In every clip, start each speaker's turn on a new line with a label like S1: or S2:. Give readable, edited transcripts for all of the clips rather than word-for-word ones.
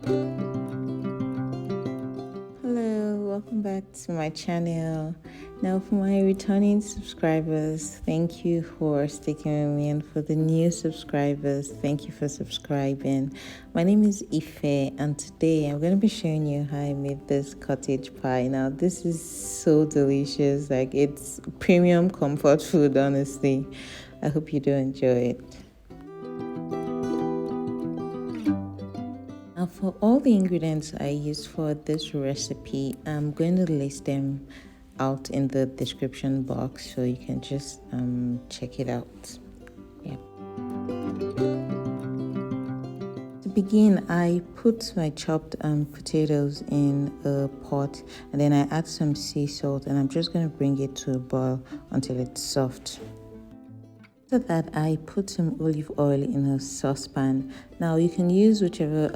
S1: Hello, welcome back to my channel. Now for my returning subscribers, thank you for sticking with me, and for the new subscribers, thank you for subscribing. My name is Ife, and today I'm going to be showing you how I made this cottage pie. Now this is so delicious, like it's premium comfort food, honestly. I hope you do enjoy it. Now for all the ingredients I used for this recipe, I'm going to list them out in the description box so you can just check it out. Yeah. To begin, I put my chopped potatoes in a pot, and then I add some sea salt, and I'm just going to bring it to a boil until it's soft. After that, I put some olive oil in a saucepan. Now you can use whichever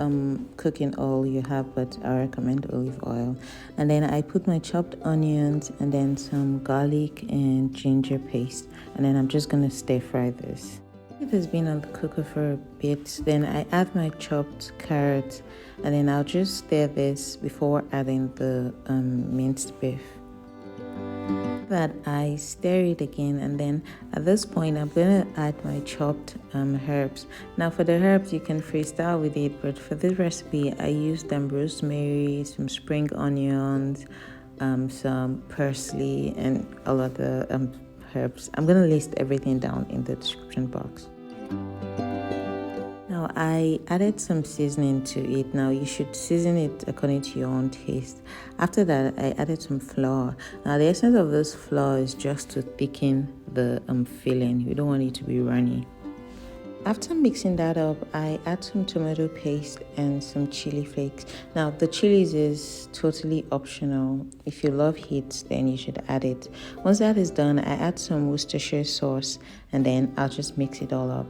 S1: cooking oil you have, but I recommend olive oil. And then I put my chopped onions and then some garlic and ginger paste, and then I'm just gonna stir fry this. It has been on the cooker for a bit, then I add my chopped carrots, and then I'll just stir this before adding the minced beef. That I stir it again, and then at this point I'm gonna add my chopped herbs. Now for the herbs, you can freestyle with it, but for this recipe I used rosemary, some spring onions, some parsley, and all of the herbs. I'm gonna list everything down in the description box. Now I added some seasoning to it. Now you should season it according to your own taste. After that, I added some flour. Now the essence of this flour is just to thicken the filling. You don't want it to be runny. After mixing that up, I add some tomato paste and some chili flakes. Now the chilies is totally optional. If you love heat, then you should add it. Once that is done, I add some Worcestershire sauce, and then I'll just mix it all up.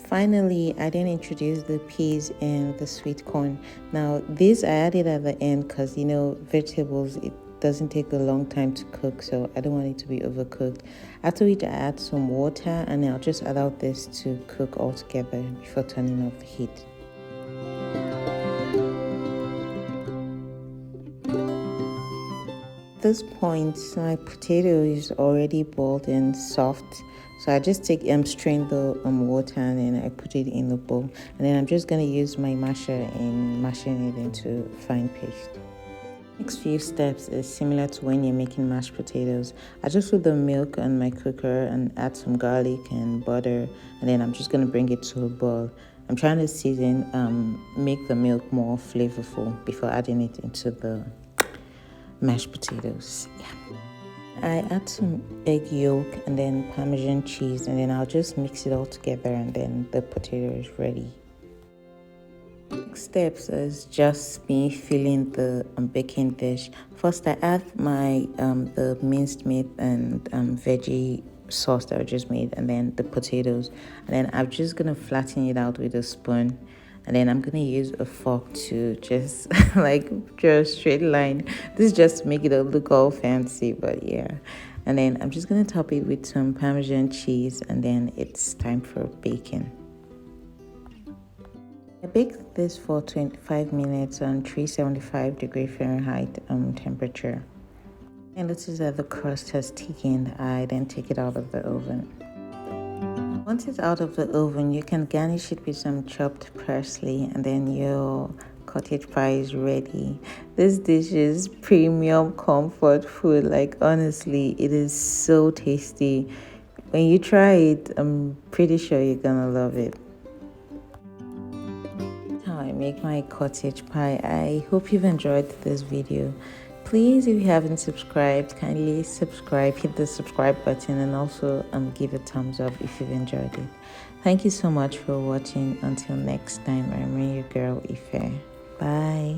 S1: Finally, I then introduced the peas and the sweet corn. Now, this I added at the end because, vegetables, it doesn't take a long time to cook, so I don't want it to be overcooked. After which, I add some water, and I'll just allow this to cook all together before turning off the heat. At this point, my potato is already boiled and soft. So I just strain the water, and then I put it in the bowl. And then I'm just going to use my masher and mashing it into fine paste. Next few steps is similar to when you're making mashed potatoes. I just put the milk on my cooker and add some garlic and butter. And then I'm just going to bring it to a boil. I'm trying to season, make the milk more flavorful before adding it into the mashed potatoes. Yeah. I add some egg yolk and then Parmesan cheese, and then I'll just mix it all together, and then the potato is ready. Next steps is just me filling the baking dish. First, I add my the minced meat and veggie sauce that I just made, and then the potatoes, and then I'm just gonna flatten it out with a spoon. And then I'm gonna use a fork to just draw a straight line. This is just to make it look all fancy, but yeah. And then I'm just gonna top it with some Parmesan cheese, and then it's time for baking. I baked this for 25 minutes on 375 Fahrenheit temperature. And notice that the crust has thickened. I then take it out of the oven. Once it's out of the oven, you can garnish it with some chopped parsley, and then your cottage pie is ready. This dish is premium comfort food. Like, honestly, it is so tasty. When you try it, I'm pretty sure you're gonna love it. How I make my cottage pie. I hope you've enjoyed this video. Please, if you haven't subscribed, kindly subscribe, hit the subscribe button, and also give a thumbs up if you've enjoyed it. Thank you so much for watching. Until next time, I'm your girl Ife. Bye.